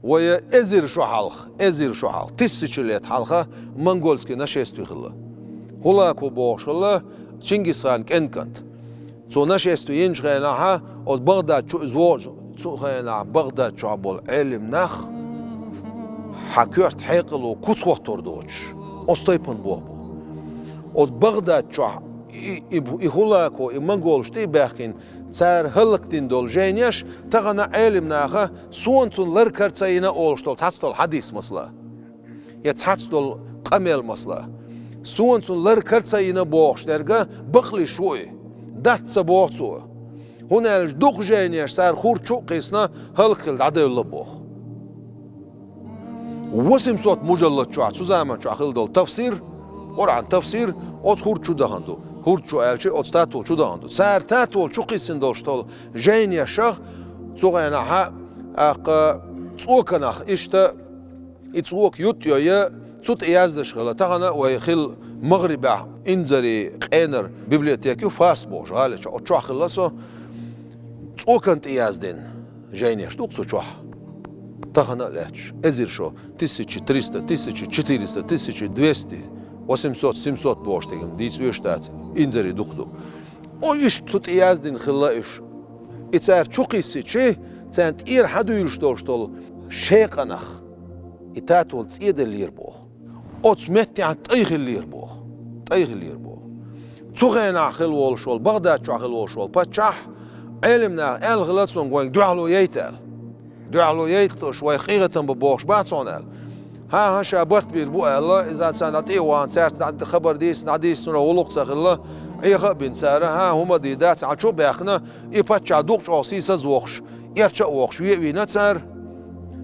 ويا ازير شو حلق تسيشليت حلقة منغولسكي نشيستوي خلا هلاكو بوشلا چنگيزخان كنت تو نشيستوي ينشغيناها od بغداد شو زوج تو خينا بغداد شو عبول علم نخ حكيرت حيقلو كوسوت توردوش استيبن بوبو od بغداد شو هلاكو منغولشتي باخين Цар хылыктин дол женяш тагана элимнаха суонцун лыркарцайна олштол цацтол хадис масла. Я цацтол камел масла. Суонцун лыркарцайна бооштерга бахли шуй. Датса боохсу. Хунелж дух женяш цар хурчу кисна хылкыл дадылла боох. 800 мужаллат чуа сузаман чуа хылдол тафсир. Оран тафсир от хурчу даханду. Hurçu elçi od statul çudandu. Ser tatul çuqisin dolştol. Jenya şah çuğana ha çuqanah işte içuq yutyoya tut yazdış qala tağana ve xil مغربا انزري قينر بيبليوتيكي فاس بوش غالي او çuq xlaso çuqant yazdin. Jenya ştuq çuq. Tağana leç. Ezir şu 1300, 1400, 1200 800, 700 boştegim, diz öştat, inzeri duhdu. O iş tut yazdin xilla iş. İçer çok isiçi, sent ir hadu yürüştol, şeyqanaq. İtatol tsiyedelir boğ. Ots metti at tayğilir boğ. Tayğilir boğ. Çuğena xil olşol, Bağdat çuğil olşol, paçah, elimna el xılatson qoyun, dualu yeytel. Dualu yeytel, şuay xiğatan bu boğş batsonel. ها شابرت بيربو الله إذا سانت إيوان سارت عند خبر ديس نعديس نور ولق سخلا إيخا بين سارة ها هما ديدات عشو بيخنا إيباتش عدوقش عصيصة زوخش إرشا وخش وينا سار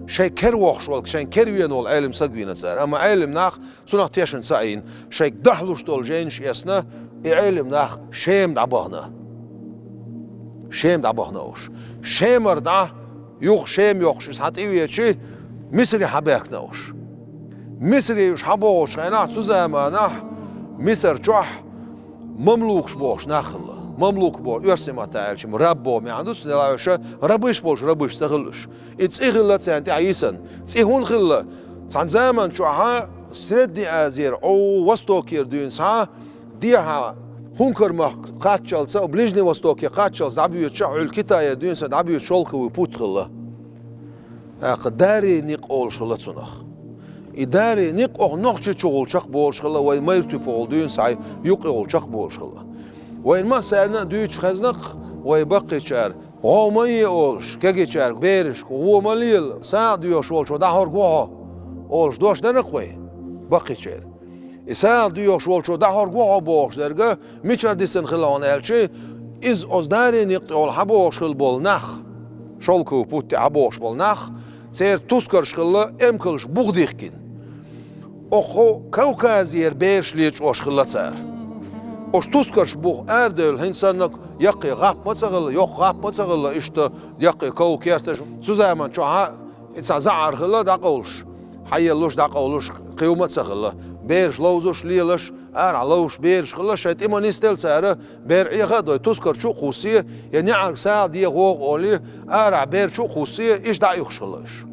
شيء كر وخش والك شيء كر وينول علم سقوينا سار أما علم ناخ سنة تيشن سعين شيء دحلوش دول جينش يسنا علم ناخ شيم دعبهنا شيم دعبهنا وش شيمر دا يوخ شيم يوخش حتى إيويتشي مصري حباكنا وش مصري يش حبوش غينا تزامنا مصر جح مملوكش بوش نخلا مملوك بوش يرسم تعالش ربو ما عندوش نلاش ربش بوش ربش سغلش إتسغلت سنتي عيسن سيهون خلا عن زمان شو ها سردي أزير أو وستوكير دين سا ديها هنكر ما قاتشل سا وبلجني وستوكي قاتشل زعبيو تشعل الكتاية دين سا زعبيو شولك وبوت خلا قداري نيق شغلة سنخ إداري نيق نقش شغل شق بول شغلة وين ما يرتب دين سعي يقول شق بول شغلة وين ما سألنا دويش خزنق ويبقي شار هو ما يقولش كجي شار بيرش هو مليل ساعد يوش ولش ودهور جوه ولش دوش درقوي بقي شار ساعد يوش ولش ودهور جوه بوش درجة ميشار ديسن خلان الشيء إز أصداري نيق حبوش خل بول نخ شولكو بوتي حبوش بول نخ سير تذكرش خلا امكلش بوغديخكين اخو كوكازير بيرش ليش اوش خلا صار اوش تذكرش بوغ اردل هنسانك يقي غاب ما تغل يوخ غاب ما تغل اشتا يقي كوكيرتش سوزامان شو ها اتسا زعر خلا داقولش حيلوش داقولش قيومة تغل بيرش لوزوش ليلش ار لوش بيرش خلا شايت اما نستل ساره بير اي غدو تذكر شو خوسيه يعني عرق ساعه دي غوغ اولي ار بير شو خوسيه ايش دا يخش خلاش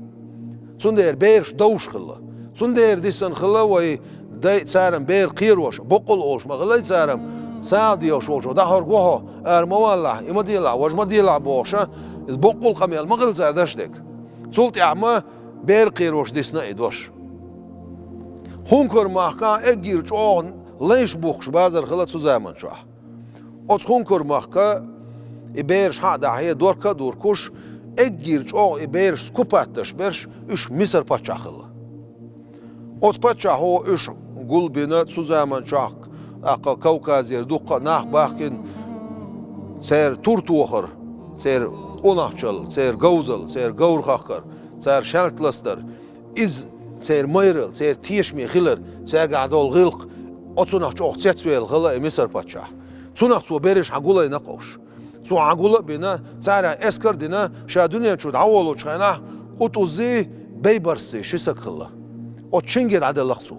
سندير بيرش دوش خلا سندير ديسن خلا وي داي سارم بير قيروش بقول اوش مغلي سارم ساعه دي شو دا هر غوها ار موالله اما دي لا وجما دي لا بوشه بقول قميل مغل زردشدك سلطي عما بير قيروش ديسنا ايدوش هونكر ماخا اجير چون ليش بوخش بازر خلت سوزامن شو ات هونكر ماخا ابيرش هذا هي دوركا دوركوش اجير چو ابيرش سكوباتش برش اش مصر پاچاخل ات پاچاهو اش گولبينا سوزامن شاق اقا كوكازير دوقا ناخ باخكن سير تورتوخر سير اوناخچل سير گوزل سير گورخاخر سير شالتلستر از سير ميرل سير تيشمي خلر سير قعدول غلق أتصنع شو تسويل خلا مصر باتشاه صنع سو بيرش عقولا ينقوش سو عقولا بينا سعر اسكر دينا شا دنيا شو دعوالو شخنا قطوزي بيبرسي شسك خلا أتشنجد عدل لخصو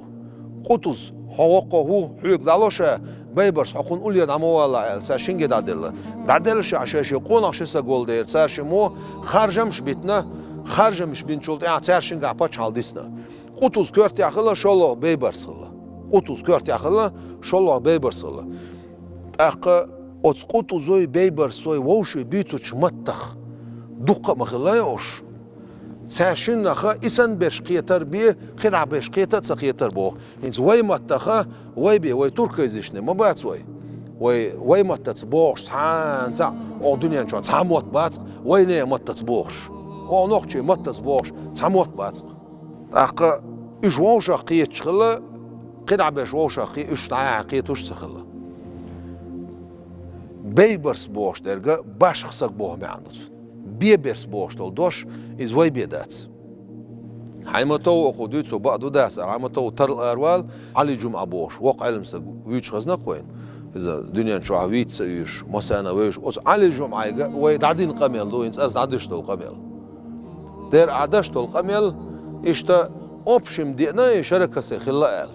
قطوز حواقه هو حيق دالوشا بيبرس حقون أوليا دموالا سا شنجد عدل دعدلش عشاش يقون عشسا قول دير سار شمو خارجمش بيتنا Harcamış bin çoldu. Ya çarşın kapı çaldısına. 34 yakıla şolu beybarsılı. 34 yakıla şolu beybarsılı. Akı 30 beybarsoy voşu büyütüç mattak. Dukka mıhılayoş. Çarşın nakı isen beşkiyeter bir kira beşkiyeter çakiyeter bu. İnç vay mattaka vay bir vay Türkiye'zişne mabat vay. Vay mattat boş sansa o dünyanın şu an samot bat vay ne mattat boş. O nokçe mattat boş samot bat. Akı üç voşa kiyet çıkılı kira beş voşa kiyet üç tane kiyet üç çıkılı. Beybers boş derge baş kısak boh me anlatın. Bebers boş dol doş iz vay bedats. Haymato okuduyt so ba'du das haymato tar arwal ali cuma boş vaq ilmsa üç xazna qoyun. İza dünyanın şu avit üç masana ve üç ali cuma ve dadin qamel do ins az dadish dol qamel. Der adash dol qamel işte opşim dina şerekası khilal.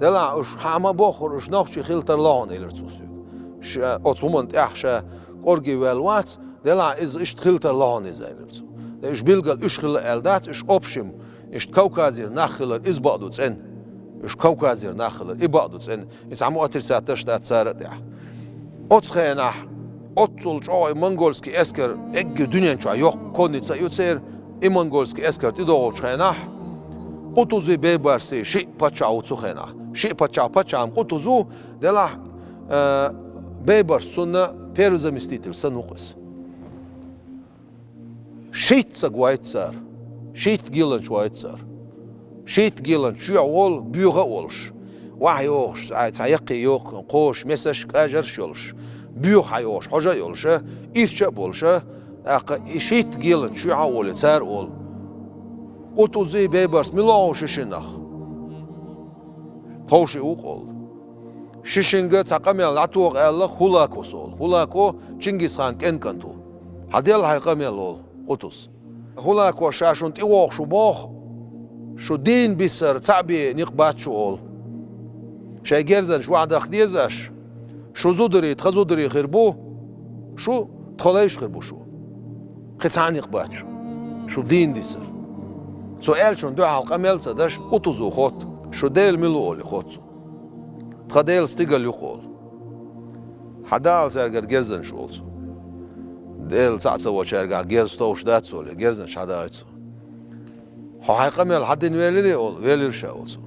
Dela uş hama bokhur uş noxchi khiltar laon elertsus. Otsumont ahsha qorgi velwat dela iz ist khiltar laon ezelert. Der ich bilgal ich khil eldat ich opshim ich kaukazir nakhler iz ba'duts en ich kaukazir nakhler iba'duts en is amu atir saatash dat sarat ya otskhena otsul çoy mongolski esker egge dünyan çoy yok konitsa yutser mongolski esker ti do çkhena qutuzi bebarsi shi pacha utsukhena shi pacha qutuzu dela Beybar sunna peruza mistitil sanuqas. Shit sagwaitsar. Shit gilan chwaitsar. Shit gilan chuol buga olsh. Wahyosh ayaqi yok qosh mesash ajar sholsh. Buga yosh hoja yolsh. Ircha bolsh. Aqa shit gilan chuol tsar ol. Qutuzi beybars milosh shinakh. Toshi uqol. Şişinge takamel atuq Allah hulako sol. Hulako Çingiz Han kenkantu. Hadel haykamel ol. Qutus. Hulako şaşun tiwoq şu boq. Şu din bisar tabi niqbat şu ol. Şey gerzen şu adak diyezaş. Şu zudri tkazudri khirbu. Şu txalayş khirbu şu. Qitsan niqbat şu. Şu din disar. So elçun du halkamel sadaş qutuzu khot. Şu del milu ol khot. Tadel stigal yuqol. Hadal serger gerzen şu olsun. Del satsa voçerga gerstoş dat sol gerzen şadayt. Hayqamel hadin velir ol velir şey olsun.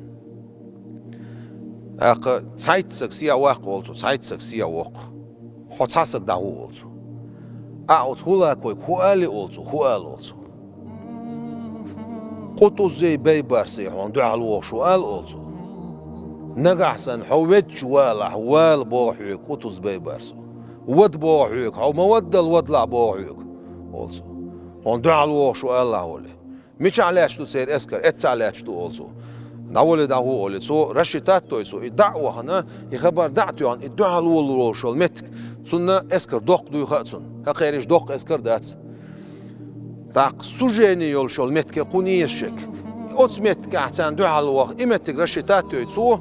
Aqa zeitsak siya waq olsun zeitsak siya waq. Hotsasak da olsun. Ot hula koy huali olsun hual olsun. Qutuz zey beybarsi hon dual waq şu al olsun. نجحسن حوت شوال حوال بوحيك قطز بيبرسو ود بوحيك أو مودة الود لا بوحيك also on دعال وش الله ولي مش علاش تو سير اسكر اتس علاش تو also نقول ده هو ولي سو رشيتات تو سو الدعوة هنا يخبر دعتو عن الدعاء الول شو المتك سنة اسكر دوق دو يخاتسون هقيرش دوق اسكر دات تاق سوجيني يول شو المتك قونيشك أوتس متك عشان دعاء الوق إمتك رشيتات تو سو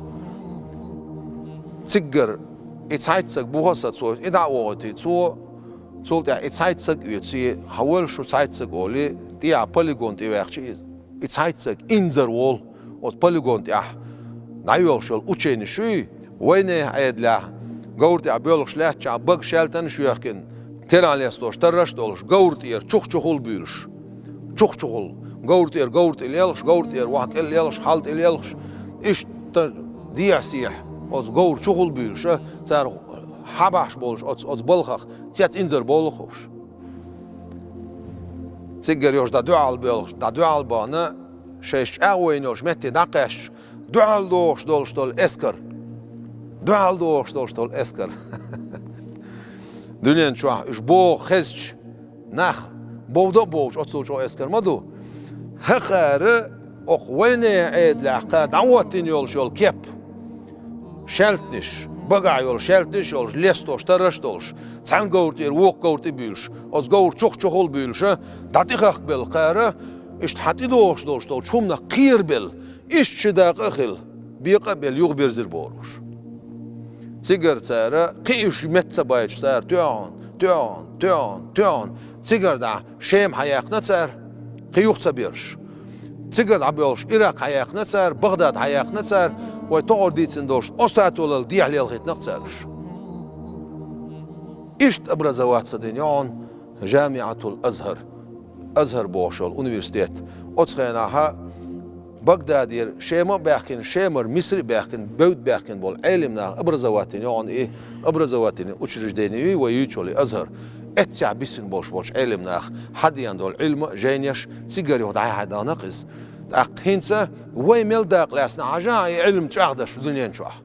Zigger, itzaitsag buhasat so, idawoti so der itzaitsag ütsi, hawel shu itzaitsag oli, dia polygon ti verchi, itzaitsag inzer wol, ot polygon ti nayol shol ucheni shui, wene ayedla, gaurti abelch schlecht, bug shelten shuyakin, keralias dosh, tarrash dosh, gaurti chuchul bülsh, chuchul, gaurti elch, gaurti wak elch, halt elch, ish dia sih. Ots gaur chuchul bülsh, tsar habash bolsh, ots bolkhach, tsats inzer bolkhosh. Zigger yosh da dual bolsh, da dual bana, shesh awenosh mette naqash, dual dosh dolsh dol esker. Dual dosh dolsh dol esker. Dünyan şu ish bo khezch nach bovda bosh otsul cho esker madu. Haqare oqwene ed laqa dawatin yol shol kep. Şeltniş, baga yol şeltniş yol, lestoş, taraştoş, sen gaurtir, vok gaurti bülş, oz gaur çok ol bülş, datıqaq bel qara, işte hati doş, çumna qir bel, işçi da qil, biqa bel yuq berzir boruş. Sigar tsara, qiş metsa bayç tsar, tyon, sigar da şem hayaqna tsar, قيوخ تبيرش تقعد عبيولش إراق حياق نتسار بغداد حياق نتسار ويتقعد ديتسن دوش أستعطول الديح لي الخيط نتسارش إشت أبرزوات صدينيون جامعة الأزهر أزهر بوشل أونيفرسيتيت أتسخيناها بغدادير شيما باكن شيمر مصري باكن بود باكن بول علمنا أبرزواتين يون إيه أبرزواتين учреждения ويجولي أزهر اتسع بيسن بوش علمنا حديان دول علم جينيش سيجاري ودعي حدا ناقص أقهنسا ويميل داق لاسنا عجاء علم تعقدش الدنيا نشوح